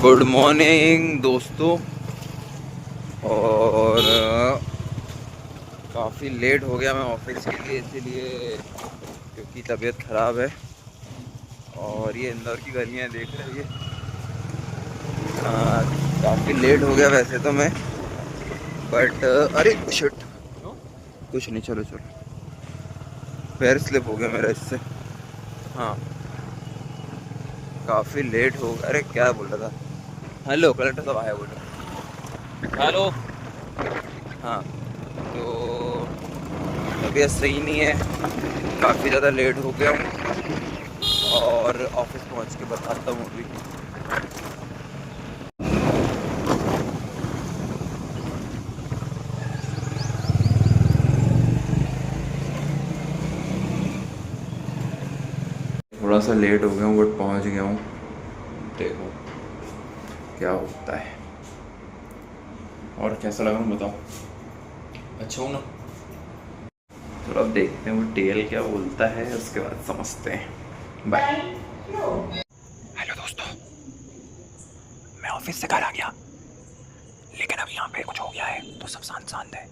Good morning दोस्तों। और काफ़ी लेट हो गया मैं ऑफिस के लिए, इसीलिए क्योंकि तबीयत ख़राब है। और ये इंदौर की गर्मियाँ देख रही है। काफ़ी लेट हो गया वैसे तो मैं, बट अरे शिट, कुछ नहीं, चलो चलो, पैर स्लिप हो गया मेरा इससे। हाँ, काफ़ी लेट हो गया। अरे क्या बोल रहा था? हेलो, कलेक्टर साहब आया, बोलो। हेलो। हाँ, तो तबीयत सही नहीं है, काफ़ी ज़्यादा लेट हो गया हूँ और ऑफिस पहुँच के बताता हूँ अभी। थोड़ा सा लेट हो गया हूँ बट पहुँच गया हूँ। देखो क्या होता है। और कैसा लगा बताओ? अच्छा हूँ ना? चलो अब देखते हैं वो टीएल क्या बोलता है, उसके बाद समझते हैं। बाय। हेलो दोस्तों, मैं ऑफिस से घर आ गया, लेकिन अब यहाँ पे कुछ हो गया है तो सब शांत शांत है।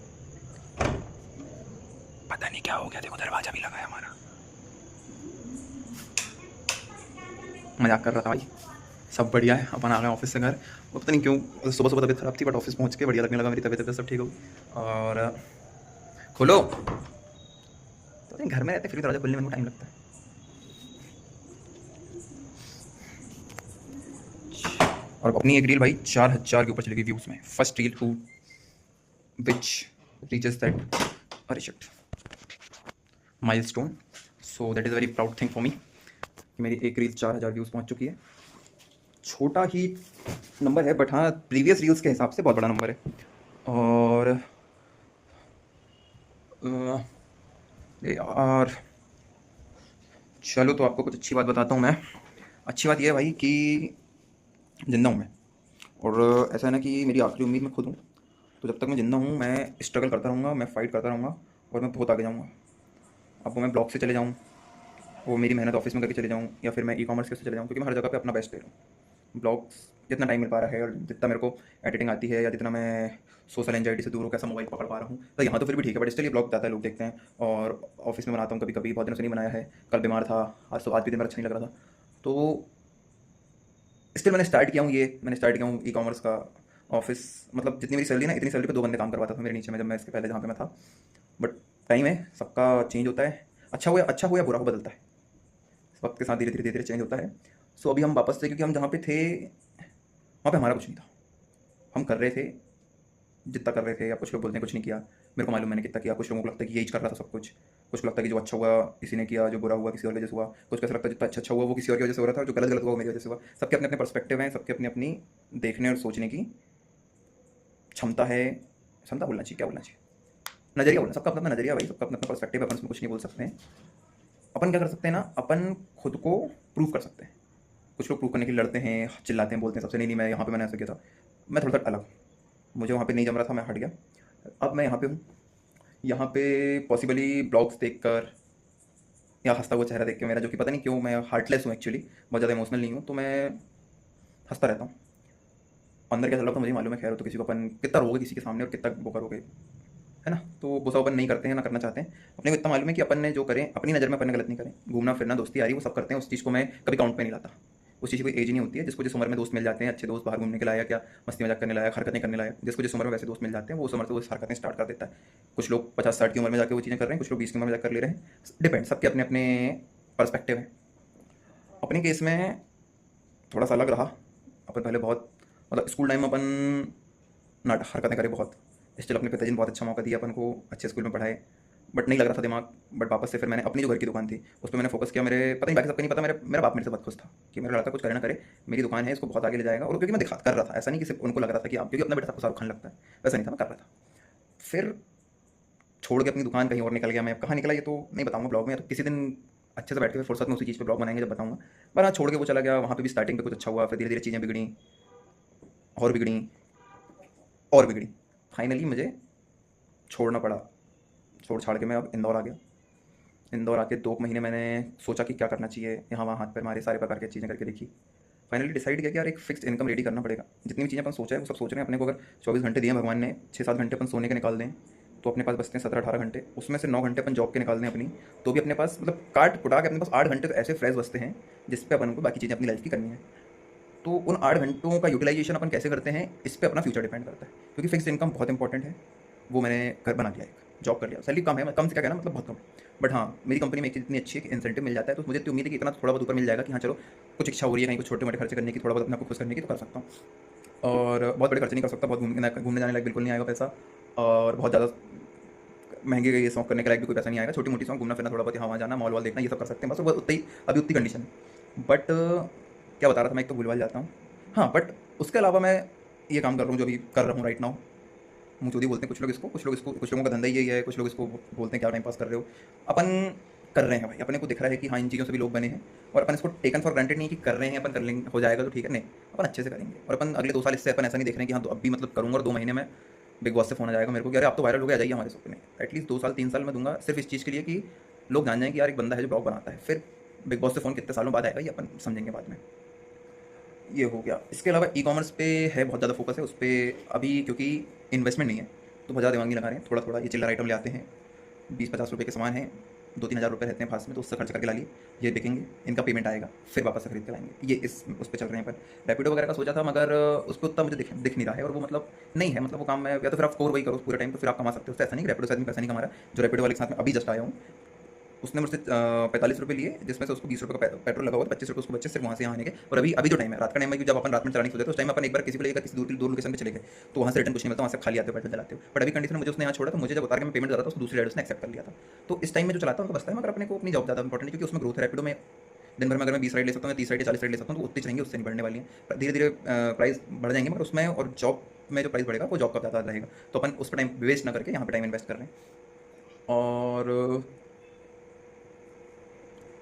पता नहीं क्या हो गया, देखो दरवाजा भी लगा है हमारा। मजाक कर रहा था भाई। सब बढ़िया है, अपन आ गए ऑफिस से घर। वो पता नहीं क्यों सुबह सुबह तबीयत खराब थी, बट ऑफिस पहुंच के बढ़िया लगने लगा, मेरी तबीयत सब ठीक हो गई। और खोलो, तो नहीं, घर में रहते फिर भी दरवाजा खुलने में टाइम लगता है। और अपनी एक रील भाई 4,000 के ऊपर चली गई व्यूज में। First reel who which reaches that, अरे shit, milestone. So that is very proud thing for me कि मेरी एक रील 4,000 व्यूज़ पहुंच चुकी है। छोटा ही नंबर है, बट हाँ प्रीवियस रील्स के हिसाब से बहुत बड़ा नंबर है। और यार चलो, तो आपको कुछ अच्छी बात बताता हूँ मैं। अच्छी बात यह है भाई कि जिंदा हूँ मैं। और ऐसा है ना कि मेरी आखिरी उम्मीद मैं खुद हूँ। तो जब तक मैं जिंदा हूँ मैं स्ट्रगल करता रहूँगा, मैं फाइट करता रहूँगा और मैं बहुत आगे जाऊँगा। अब वो मैं ब्लॉग से चले जाऊँ, वो मेरी मेहनत ऑफिस में करके चले जाऊँ, या फिर मैं ई कॉमर्स के से चले जाऊँ, क्योंकि मैं हर जगह पे अपना बेस्ट दे रहा हूँ। ब्लॉग्स जितना टाइम मिल पा रहा है और जितना मेरे को एडिटिंग आती है, या जितना मैं सोशल एंजाइटी से दूर होकर ऐसा मोबाइल पकड़ पा रहा हूँ, तो यहाँ तो फिर भी ठीक है, बट स्टिल ये ब्लॉग ज़्यादा लोग देखते हैं। और ऑफिस में बनाता हूँ कभी कभी, बहुत दिनों से नहीं बनाया है। कल बीमार था, आज तो आज भी दिन मेरा अच्छा नहीं लग रहा था। तो स्टिल मैंने स्टार्ट किया हूँ ई कॉमर्स का ऑफिस। मतलब जितनी मेरी सैलरी ना, इतनी सैलरी पे 2 बंदे काम करवाता था मेरे नीचे में, जब मैं इसके पहले जहाँ पे मैं था। बट टाइम है, सबका चेंज होता है। अच्छा हुआ या बुरा हो बदलता है, वक्त के साथ धीरे धीरे चेंज होता है। सो अभी हम वापस से, क्योंकि हम जहाँ पे थे वहाँ पे हमारा कुछ नहीं था। हम कर रहे थे जितना कर रहे थे, या कुछ लोग बोलते हैं कुछ नहीं किया। मेरे को मालूम मैंने कितना किया। कुछ लोगों को लगता है कि यही कर रहा था सब कुछ। कुछ को लगता है कि जो अच्छा हुआ किसी ने किया, जो बुरा हुआ किसी और की वजह से हुआ। कुछ को ऐसा लगता है जितना अच्छा हुआ वो किसी और की वजह से हो रहा था, जो गलत गलत हुआ वो मेरी वजह से हुआ। सबके अपने अपने पर्सपेक्टिव हैं, सबके अपनी अपनी देखने और सोचने की क्षमता है। क्षमता बोलना चाहिए, क्या बोलना चाहिए, नजरिया बोलना। सबका अपना अपना नजरिया भाई, सबका अपना अपना पर्सपेक्टिव है, अपन उसमें कुछ नहीं बोल सकते हैं। अपन क्या कर सकते हैं ना, अपन खुद को प्रूव कर सकते हैं। कुछ लोग प्रूव करने के लिए लड़ते हैं, चिल्लाते हैं, बोलते हैं सबसे, नहीं नहीं मैं यहाँ पे मैंने ऐसा किया था। मैं थोड़ा सा अलग हूँ। मुझे वहाँ पे नहीं जम रहा था, मैं हट गया। अब मैं यहाँ पे हूँ। यहाँ पे पॉसिबली ब्लॉग्स देखकर या हंसता हुआ चेहरा देख के मेरा, जो कि पता नहीं क्यों मैं हार्टलेस हूँ एक्चुअली, बहुत ज़्यादा इमोशनल नहीं हूँ, तो मैं हंसता रहता हूँ। अंदर क्या चल रहा था मुझे मालूम है। खैर, तो किसी को अपन कितना रोगे किसी के सामने और कितना वो करोगे, है ना। तो वो सब अपन नहीं करते हैं, ना करना चाहते हैं। अपने को इतना मालूम है कि अपन ने जो करें अपनी नज़र में अपन ने गलत नहीं करें। घूमना फिरना दोस्ती यारी वो सब करते हैं, उस चीज़ को मैं कभी काउंट पे नहीं लाता। उस चीज़ की कोई एज नहीं होती है। जिसको जिस उम्र में दोस्त मिल जाते हैं, अच्छे दोस्त, बाहर घूमने के लायक या मस्ती मजाक करने लायक, हरकतें करने लायक, जिसको जिस उम्र में वैसे दोस्त मिल जाते हैं वो उस उम्र से वो हरकतें स्टार्ट कर देता है। कुछ लोग 50-60 की उम्र में जाकर वो चीज़ें कर रहे हैं, कुछ लोग 20 की उम्र में जाकर कर ले रहे हैं। डिपेंड, सबके अपने अपने पर्सपेक्टिव है। अपने केस में थोड़ा सा अलग रहा। अपन पहले बहुत, मतलब स्कूल टाइम में अपन नाटक हरकतें करें बहुत। स्टिल अपने पिताजी ने बहुत अच्छा मौका दिया अपन को, अच्छे स्कूल में पढ़ाए। बट नहीं लग रहा था दिमाग। बट वापस से फिर मैंने अपनी जो घर की दुकान थी उस पर मैंने फोकस किया। मेरे पता नहीं बाकी सबका नहीं पता, मेरा बाप मेरे से बहुत खुश था कि मेरा लड़का कुछ करे ना करे, मेरी दुकान है, इसको बहुत आगे ले जाएगा। और क्योंकि मैं दिखा कर रहा था, ऐसा नहीं कि सिर्फ उनको लग रहा था कि आप, क्योंकि अपना बेटा सबको शाहरुख खान लगता है, वैसा नहीं था, मैं कर रहा था। फिर छोड़ के अपनी दुकान कहीं और निकल गया मैं। अब कहाँ निकला ये तो नहीं बताऊंगा ब्लॉग में, या तो किसी दिन अच्छे से बैठ के फिर फुर्सत में उसी चीज़ पे ब्लॉग बनाएंगे जब बताऊंगा। पर हाँ, छोड़ के वो चला गया। वहाँ पे भी स्टार्टिंग पे कुछ अच्छा हुआ, फिर धीरे धीरे चीज़ें बिगड़ी और बिगड़ी और बिगड़ी। फाइनली मुझे छोड़ना पड़ा। छोड़ छाड़ के मैं अब इंदौर आ गया। इंदौर आके 2 महीने मैंने सोचा कि क्या करना चाहिए। यहाँ वहाँ हाथ पैर मारे, सारे प्रकार की चीज़ें करके देखी। फाइनली डिसाइड किया कि यार एक फिक्स्ड इनकम रेडी करना पड़ेगा। जितनी भी चीज़ें अपन सोचा है वो सब सोच रहे हैं अपने को। अगर 24 घंटे दिए भगवान ने, 6-7 घंटे अपन सोने के निकाल दें तो अपने पास बचते हैं 17-18 घंटे। उसमें से 9 घंटे अपन जॉब के निकाल दें अपनी, तो भी अपने पास मतलब काट कुटा के अपने पास 8 घंटे तो ऐसे फ्रेश बचते हैं जिस पे अपन को बाकी चीज़ें अपनी लाइफ की करनी है। तो उन 8 घंटों का यूटिलाइजेशन अपन कैसे करते हैं इस पर अपना फ्यूचर डिपेंड करता है, क्योंकि फिक्स इनकम बहुत इंपॉर्टेंट है। वो मैंने घर बना लिया, एक जॉब कर लिया। सैलरी कम है, कम से क्या कहना मतलब बहुत कम, बट हाँ मेरी कंपनी में एक चीज़ इतनी अच्छी है कि इंसेंटिव मिल जाता है। तो मुझे तो उम्मीद है कि इतना थोड़ा बहुत ऊपर मिल जाएगा कि हाँ चलो कुछ इच्छा हो रही है कहीं कुछ छोटे मोटे खर्चे करने की, थोड़ा बहुत अपने आपको खुश करने की, तो कर सकता हूँ। और बहुत बड़े खर्चे नहीं कर सकता, बहुत घूमने जाने लायक बिल्कुल नहीं आएगा पैसा, और बहुत ज़्यादा महंगे ये शौक करने के लायक भी कोई पैसा नहीं आएगा। छोटी मोटी शौक, घूमना फिरना, थोड़ा बहुत यहाँ वहाँ जाना, मॉल वॉल देखना, ये सब कर सकते हैं बस। वो उतना ही अभी उतनी कंडीशन है। बट क्या बता रहा था मैं, एक तो भूल जाता हूँ। हाँ बट उसके अलावा मैं ये काम कर रहा हूँ जो अभी कर रहा हूँ राइट नाउ। मुंहचोदी बोलते हैं कुछ लोग इसको, कुछ लोग इसको, कुछ लोगों का धंधा यही है, कुछ लोग इसको बोलते हैं क्या टाइम पास कर रहे हो। अपन कर रहे हैं भाई, अपने को दिख रहा है कि हाँ इन चीज़ों से भी लोग बने हैं, और अपन इसको टेकन फॉर ग्रांटेड नहीं कि कर रहे हैं अपन, कर लेंगे हो जाएगा तो ठीक है, नहीं अपन अच्छे से करेंगे। और अपन अगले 2 साल इससे अपन ऐसा नहीं देख रहे हैं कि हाँ तो अभी मतलब करूँगा और 2 महीने में बिग बॉस से फोन आ जाएगा मेरे को कि अरे आप तो वायरल हो गया, आ जाइए हमारे शो पे। नहीं, एटलीस्ट 2 साल 3 साल मैं दूंगा सिर्फ इस चीज़ के लिए कि लोग जान जाएं कि यार एक बंदा है जो ब्लॉग बनाता है। फिर बिग बॉस से फ़ोन कितने सालों बाद आएगा ये अपन समझेंगे बाद में। ये हो गया। इसके अलावा ई कॉमर्स पे है बहुत ज़्यादा फोकस है उस पर अभी, क्योंकि इन्वेस्टमेंट नहीं है तो बहुत ज़्यादा दिमाग नहीं लगा रहे हैं। थोड़ा थोड़ा ये चिल्लर आइटम ले आते हैं, 20-50 रुपये के सामान हैं, 2-3 हज़ार रुपये रहते हैं पास में, तो उससे खर्च करके ला लिए, ये बिकेंगे, इनका पेमेंट आएगा, फिर वापस से खरीद के लाएंगे। ये इस उस पर चल रहे हैं। पर रैपिडो वगैरह का सोचा था मगर उस पर उतना मुझे दिख नहीं रहा है, और वो मतलब नहीं है, मतलब वो काम मैं, या तो फिर आप स्कोर वही करो पूरे टाइम तो फिर आप कमा सकते हो। उससे ऐसा नहीं कि रैपिडो से आदमी पैसा नहीं कमा रहा है। जो रैपिडो वाले के साथ में अभी जस्ट आया हूँ, उसने मुझसे 45 रुपये लिए, जिसमें से उसको 20 रुपये का पेट्रोल लगा हुआ था, 25 रुपये उसको बच्चे सिर्फ वहाँ से यहाँ आने के। और अभी अभी जो टाइम है रात का टाइम है, जब अपन रात में चलाने सोचते तो उस टाइम अपन एक बार किसी को लेकर किसी दूर लोकेशन पे चले गए तो वहाँ से रिटर्न कुछ नहीं मिलता, वहाँ से खाली आते हो पेट्रोल चलाते हो। बट अभी कंडीशन में मुझे उसने यहाँ छोड़ा, तो मुझे जब उतार के मैं पेमेंट कर रहा था उसको दूसरी राइड उसने एक्सेप्ट कर लिया था। तो इस टाइम में जो चलाता हूँ उनको बचता है, मगर अपने को अपनी जॉब ज़्यादा इंपॉर्टेंट है, क्योंकि उसमें ग्रोथ है। रैपिडो में दिन भर में अगर मैं 20 राइड ले सकता हूँ, 30 राइड 40 राइड ले सकता हूँ, तो उतनी चाहिए, उससे नहीं बढ़ने वाली है। धीरे धीरे प्राइस बढ़ जाएंगे, मगर उसमें और जॉब में जो प्राइस बढ़ेगा वो जॉब का ज़्यादा रहेगा। तो अपन उस पर टाइम वेस्ट ना करके यहाँ पर टाइम इन्वेस्ट कर रहे हैं। और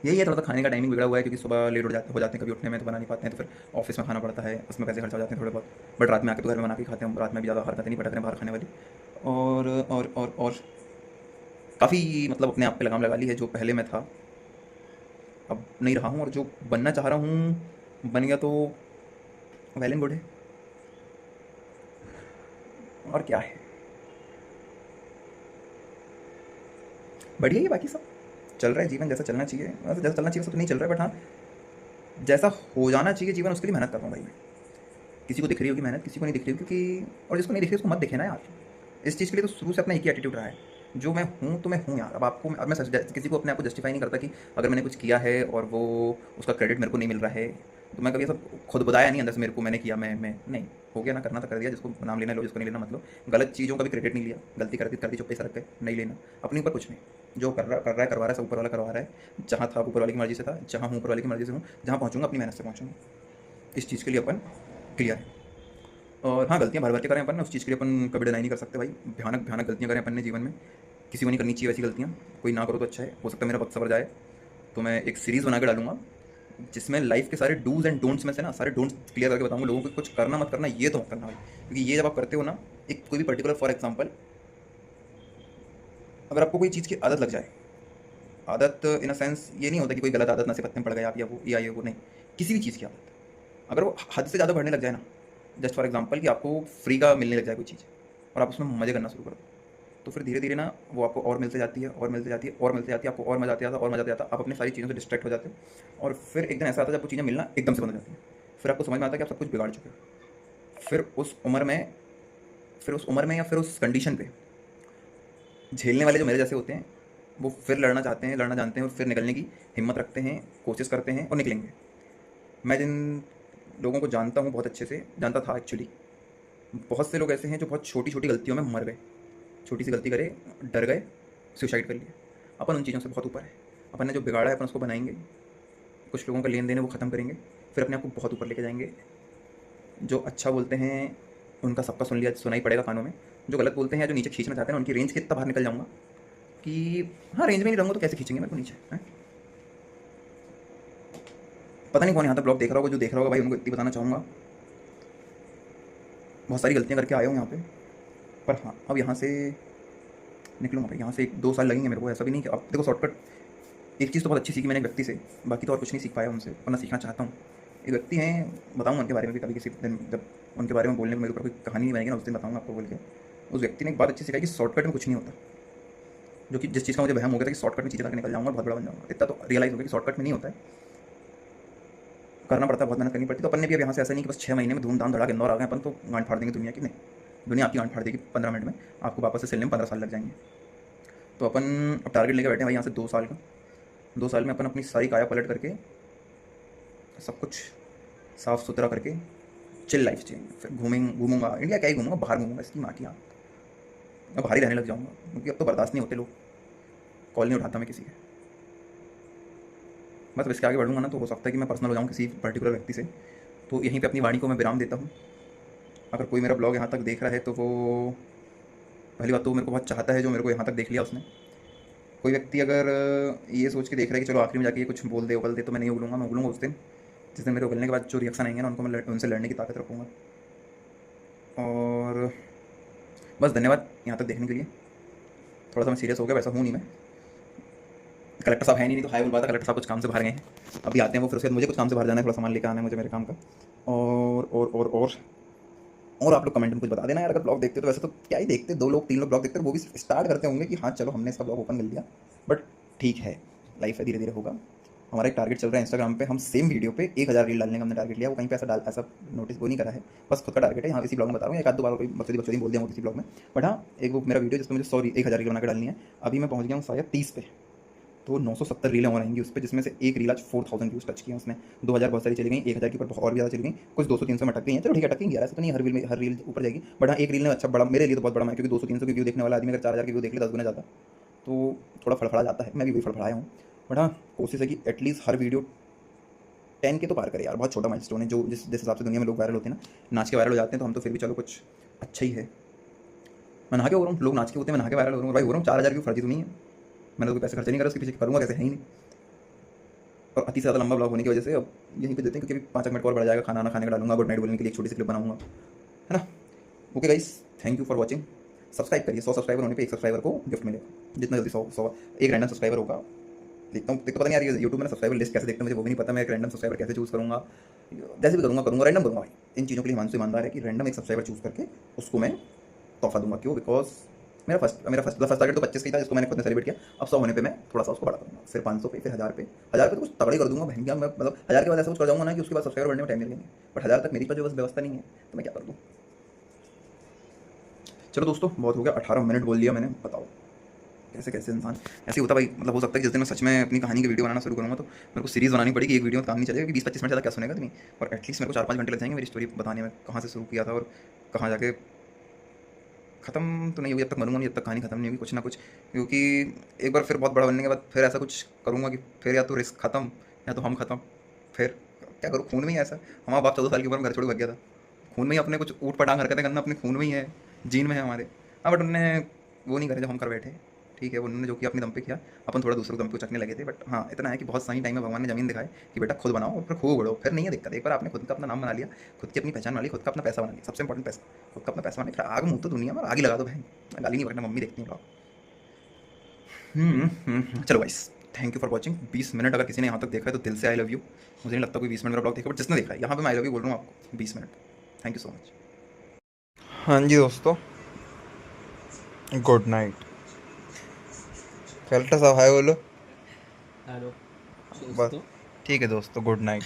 यही है, थोड़ा सा खाने का टाइमिंग बिगड़ा हुआ है, क्योंकि सुबह लेट हो जाते हैं कभी उठने में, तो बना नहीं पाते हैं, तो फिर ऑफिस में खाना पड़ता है, उसमें पैसे खर्च हो जाते हैं थोड़े बहुत। बट रात में आके तो घर में बना के खाते हैं, रात में भी ज़्यादा हरकतें नहीं पटक रहे हैं बाहर खाने वाली। और काफ़ी मतलब अपने आप पे लगाम लगा ली है। जो पहले मैं था अब नहीं रहा हूँ, और जो बनना चाह रहा हूँ बन गया, तो वेल एंड गुड है। और क्या है, बढ़िया ही, बाकी सब चल रहा है जीवन जैसा चलना चाहिए। वैसे जैसा चलना चाहिए वैसा तो नहीं चल रहा है, बट हाँ जैसा हो जाना चाहिए जीवन उसके लिए मेहनत कर रहा हूँ भाई मैं। किसी को दिख रही होगी मेहनत, किसी को नहीं दिख रही होगी, क्योंकि और जिसको नहीं दिख रही उसको मत दिखे ना यार। इस चीज़ के लिए तो शुरू से अपना एक ही एटीट्यूड रहा है, जो मैं हूँ तो मैं हूँ यार। अब मैं किसी को अपने आप को जस्टिफाई नहीं करता कि अगर मैंने कुछ किया है और वो उसका क्रेडिट मेरे को नहीं मिल रहा है, तो मैं कभी ऐसा खुद बताया नहीं अंदर से मेरे को मैंने किया, मैं नहीं, हो गया ना, करना था कर दिया। जिसको नाम लेना लो, जिसको नहीं लेना मतलब। गलत चीज़ों का भी क्रेडिट नहीं लिया, गलती करती चुप्पे से रख के नहीं लेना अपने ऊपर कुछ नहीं। जो कर रहा है करवा रहा है, सब ऊपर वाला करवा रहा है। जहाँ था ऊपर वाले की मर्जी से था, जहाँ हूँ ऊपर वाले की मर्जी से हूँ, जहाँ पहुँचूंगा अपनी मेहनत से पहुँचूंगा। इस चीज़ के लिए अपन क्लियर है। और हाँ गलतियाँ भर भर के करें अपन, उस चीज़ के लिए अपन कभी डिनाई नहीं कर सकते भाई। भयानक भयानक गलतियाँ करें अपन ने जीवन में, किसी को नहीं करनी चाहिए वैसी गलतियाँ। कोई ना करो तो अच्छा है। हो सकता है मेरा वक्त सवर जाए, तो मैं एक सीरीज़ बना के डालूंगा जिसमें लाइफ के सारे डूज एंड डोंट्स में से ना सारे डोंट्स क्लियर करके बताऊंगा लोगों को। कुछ करना मत करना, ये तो मत करना भाई, क्योंकि ये जब आप करते हो ना, एक कोई भी पर्टिकुलर फॉर एग्जाम्पल, अगर आपको कोई चीज़ की आदत लग जाए, आदत इन अ सेंस ये नहीं होता कि कोई गलत आदत नशे पत्ते में पड़ गए आप, या ये वो नहीं, किसी भी चीज़ की आदत अगर वो हद से ज़्यादा बढ़ने लग जाए ना, जस्ट फॉर एग्जाम्पल कि आपको फ्री का मिलने लग जाए कोई चीज़ और आप उसमें मज़े करना शुरू कर दो, तो फिर धीरे धीरे ना वो आपको और मिलते जाती है, और मिलते जाती है, और मिलते जाती है, आपको और मज़ा आता जाता है, और मज़ा आता जाता है। आप अपनी सारी चीज़ों से डिस्ट्रैक्ट हो जाते हो, और फिर एक दिन ऐसा आता है जब वो चीज़ें मिलना एकदम से बंद हो जाती है। फिर आपको समझ में आता है कि आप सब कुछ बिगाड़ चुके हो। फिर उस उम्र में फिर उस उम्र में या फिर उस कंडीशन पे झेलने वाले जो मेरे जैसे होते हैं, वो फिर लड़ना चाहते हैं, लड़ना जानते हैं, और फिर निकलने की हिम्मत रखते हैं, कोशिश करते हैं और निकलेंगे। मैं जिन लोगों को जानता हूँ, बहुत अच्छे से जानता था एक्चुअली, बहुत से लोग ऐसे हैं जो बहुत छोटी छोटी गलतियों में मर गए। छोटी सी गलती करे, डर गए, सुसाइड कर लिया। अपन उन चीज़ों से बहुत ऊपर है। अपन ने जो बिगाड़ा है अपन उसको बनाएंगे, कुछ लोगों का लेन देन है वो ख़त्म करेंगे, फिर अपने आप को बहुत ऊपर लेके जाएंगे। जो अच्छा बोलते हैं उनका सबका सुनाई पड़ेगा कानों में। जो गलत बोलते हैं, जो नीचे खींचना चाहते हैं, उनकी रेंज के इतना बाहर निकल जाऊँगा कि हाँ रेंज में नहीं रहूँगा तो कैसे खींचेंगे मेरे को नीचे है? पता नहीं कौन यहाँ तक ब्लॉग देख रहा होगा, जो देख रहा होगा भाई उनको इतनी बताना चाहूँगा, बहुत सारी गलतियाँ करके आया हूँ यहाँ पे, पर हाँ अब यहाँ से निकलूँगा भाई। यहाँ से 1-2 साल लगेंगे मेरे को, ऐसा भी नहीं कि अब देखो शॉर्टकट। एक चीज़ तो बहुत अच्छी सीखी मैंने एक व्यक्ति से, बाकी तो और कुछ नहीं सीख पाया उनसे, वरना सीखना चाहता हूँ। एक व्यक्ति हैं, बताऊँगा उनके बारे में भी कभी किसी दिन, जब उनके बारे में बोलने को मेरे ऊपर कोई कहानी नहीं बनेगी ना, उस दिन बताऊँगा आपको बोल के। उस व्यक्ति ने एक बात अच्छी सिखाई कि शॉर्टकट में कुछ नहीं होता। जो कि जिस चीज़ का मुझे वहम हो गया था कि शॉर्टकट में चीज़ें करके निकल जाऊँगा, बहुत बड़ा बन जाऊँगा, इतना तो रियलाइज़ हो गया कि शॉर्टकट में नहीं होता है, करना पड़ता है, बहुत मेहनत करनी पड़ती है। तो अपन ने भी अब यहाँ से ऐसा नहीं कि बस 6 महीने में धूम-धाम धड़ाके इंदौर आ गए अपन तो गांड फाड़ देंगे दुनिया की, नहीं। दुनिया आपकी गांड फाड़ देगी 15 मिनट में, आपको वापस से सिलने में 15 साल लग जाएंगे। तो अपन अब टारगेट लेके बैठे हैं भाई यहाँ से 2 साल का। 2 साल में अपन अपनी सारी काया पलट करके सब कुछ साफ़ सुथरा करके चिल लाइफ जिएंगे। फिर घूमूंगा इंडिया, क्या ही घूमूंगा, बाहर घूमूंगा, इसकी माँ की यहाँ। अब बाहर ही रहने लग जाऊँगा, क्योंकि अब तो बर्दाश्त नहीं होते लोग, कॉल नहीं उठाता मैं किसी के। बस अब इसके आगे बढ़ूंगा ना तो हो सकता है कि मैं पर्सनल हो जाऊँ किसी पर्टिकुलर व्यक्ति से। तो यहीं पे अपनी वाणी को मैं विराम देता हूँ। अगर कोई मेरा ब्लॉग यहाँ तक देख रहा है तो वो, पहली बात तो मेरे को बहुत चाहता है जो मेरे को यहाँ तक देख लिया उसने। कोई व्यक्ति अगर ये सोच के देख रहा है कि चलो आखिरी में जाके ये कुछ बोल दे उगल दे, तो मैं नहीं उगलूंगा। मैं उगलूंगा उस दिन जिस दिन मेरे उगलने के बाद जो रिएक्शन आएंगे ना, उनको मैं उनसे लड़ने की ताकत रखूँगा। और बस धन्यवाद यहाँ तक देखने के लिए। थोड़ा सा मैं सीरियस हो गया, वैसा हूँ नहीं मैं। कलेक्टर साहब है नहीं तो हाय बोल पाता, कलेक्टर साहब कुछ काम से बाहर गए हैं, अभी आते हैं वो, फिर उसके बाद मुझे कुछ काम से बाहर जाना है, थोड़ा सामान लेकर आना है मुझे मेरे काम का। और आप लोग कमेंट में कुछ बता देना यार, अगर ब्लॉग देखते हो तो। वैसे तो क्या ही देखते, 2 लोग 3 लोग ब्लॉग देखते हैं, वो भी स्टार्ट करते होंगे कि हाँ चलो हमने इसका ब्लॉग ओपन कर लिया। बट ठीक है, लाइफ है, धीरे धीरे होगा। हमारा एक टारगेट चल रहा है इंस्टाग्राम पे, हम सेम वीडियो पे 1000 रील डालने का हमने टारगेट लिया। वो कहीं पे ऐसा नोटिस वो नहीं करा है, बस खुद का टारगेट है। यहाँ इसी ब्लॉग में बता रहा हूँ, एक आध 2 बार कोई बकचोदी बोल दिया हूँ किसी ब्लॉग में। बट हाँ, एक वो मेरा वीडियो जिसमें मुझे 1000 रील बना के डालनी है, अभी मैं पहुँच गया हूँ शायद 30 पे। तो 970 रीलें और आएंगी उस पर, जिसमें से एक रील आज 4000 व्यूज़ टच किया उसने। 2000 बहुत सारी चली गई, 1000 के ऊपर और भी ज़्यादा चली गई, कुछ 200-300 में अटक गई हैं। चलो ठीक है, अटकेंगी यार, ऐसा तो नहीं हर रील ऊपर जाएगी। बट हाँ, एक रील ने अच्छा बड़ा मेरे लिए तो बहुत बड़ा है, क्योंकि 200-300 के व्यू देखने वाला आदमी अगर 4000 के व्यू देख ले 10 गुना ज़्यादा, तो थोड़ा फड़फड़ा जाता है। मैं भी वही फड़फड़ाया हूँ। बट हाँ, कोशिश है कि एटलीस्ट हर वीडियो 10 के तो पार करे यार। बहुत छोटा माइलस्टोन है, जो जिस हिसाब से दुनिया में लोग वायरल होते हैं ना, नाच के वायरल हो जाते हैं, तो हम तो फिर भी चलो कुछ अच्छा ही है। मैं नहा के हो रहा हूँ, लोग नाच के होते हैं, मैं नहा के वायरल हो रहा हूँ भाई, हो रहा हूँ। 4000 व्यू फर्जी तो नहीं है, मैंने तो कोई पैसे खर्च नहीं करा उसके पीछे, करूँगा कैसे, है ही नहीं। और अति ज़्यादा लंबा ब्लॉग होने की वजह से अब यहीं पे देते हैं, क्योंकि 5 मिनट और बढ़ जाएगा। खाना खाने का डालूंगा, गुड नाइट बोलने के लिए एक छोटी सी क्लिप बनाऊंगा, है ना। Okay guys, thank you for watching. Subscribe करिए, 100 सब्सक्राइबर होने पे एक सब्सक्राइबर को गिफ्ट मिलेगा। जितना जल्दी 100 एक रैंडम सब्सक्राइबर होगा, देखता हूँ। देखो पता नहीं यार, ये यूट्यूब में सब्सक्राइबर लिस्ट कैसे देखते हैं मुझे वो भी नहीं पता। मैं एक रैंडम सब्सक्राइबर कैसे चूज़ करूँगा, जैसे भी करूँगा रैंडम करूँगा भाई। इन चीज़ों के लिए हिमांशु ईमानदार है कि रैंडम एक सब्सक्राइबर चूज़ करके उसको मैं तोहफा दूंगा। क्यों? बिकॉज मेरा फर्स्ट टारगेट तो 25 का ही था, जिसको मैंने खुद ने सेलिब्रेट किया। अब 100 होने पे मैं थोड़ा सा उसको बड़ा करूँगा, फिर 500 पे, फिर 1000 पे। 1000 पे तो कुछ तगड़ी कर दूंगा बहन क्या। मैं मतलब 1000 के बाद ऐसा कुछ कर जाऊँगा ना कि उसके बाद सब्सक्राइबर बढ़ने में टाइम लगेंगे। बट 1000 तक मेरी पास जो बस व्यवस्था नहीं है, तो मैं क्या कर दूँ। चलो दोस्तों, बहुत हो गया, 18 मिनट बोल दिया मैंने। बताओ कैसे कैसे इंसान ऐसे ही होता भाई। मतलब हो सकता है कि जिस दिन मैं सच में अपनी कहानी की वीडियो बनाना शुरू करूँगा तो मेरे को सीरीज़ बनानी पड़ेगी। एक वीडियो में काम नहीं चलेगा कि 20-25 मिनट ज़्यादा क्या सुनेगा तुम्हें। और एटलीस्ट मेरे को 4-5 घंटे लग जाएंगे मेरी स्टोरी बताने में, कहाँ से शुरू किया था और कहाँ जाके ख़त्म तो नहीं होगी। जब तक मरूंगा नहीं, जब तक कहानी ख़त्म नहीं होगी, कुछ ना कुछ। क्योंकि एक बार फिर बहुत बड़ा बनने के बाद फिर ऐसा कुछ करूँगा कि फिर या तो रिस्क ख़त्म या तो हम ख़त्म। फिर क्या करूँ, खून में ही ऐसा। हमारा बाप 14 साल की उम्र में घर छोड़ भाग गया था। खून में ही अपने कुछ ऊट पटांग हरकतें करना अपने खून में ही है, जीन में है हमारे। हाँ, बट उनने वो नहीं करे जो हम कर बैठे। ठीक है, वो उन्होंने जो किया अपने दम पे किया, अपन थोड़ा दूसरों के दम पे चकने लगे थे। बट हाँ, इतना है कि बहुत सही टाइम में भगवान ने ज़मीन दिखाई कि बेटा खुद बनाओ और फिर खूब बढ़ो। फिर नहीं है दिक्कत, एक बार आपने खुद का अपना नाम बना लिया, खुद की अपनी पहचान बना ली, खुद का अपना पैसा बना लिया। सबसे इंपॉर्टेंट पैसा, खुद का अपना पैसा बना लिया। फिर आग मुँह तो दुनिया में आग ही लगा दो बहन, गाली नहीं बकना, मम्मी देखती हैं। चलो guys, thank you for watching. 20 minute अगर किसी ने यहाँ तक देखा है तो दिल से आई लव यू। मुझे नहीं लगता कोई 20 मिनट मेरा ब्लॉग देखा, बट जिसने देखा है यहाँ पे मैं आई लव यू बोल रहा हूँ आपको। 20 minute, thank you so much. हाँ जी दोस्तों, गुड नाइट। कलेक्टर साहब हाय बोलो। हेलो बस दोस्तों। ठीक है दोस्तों, गुड नाइट।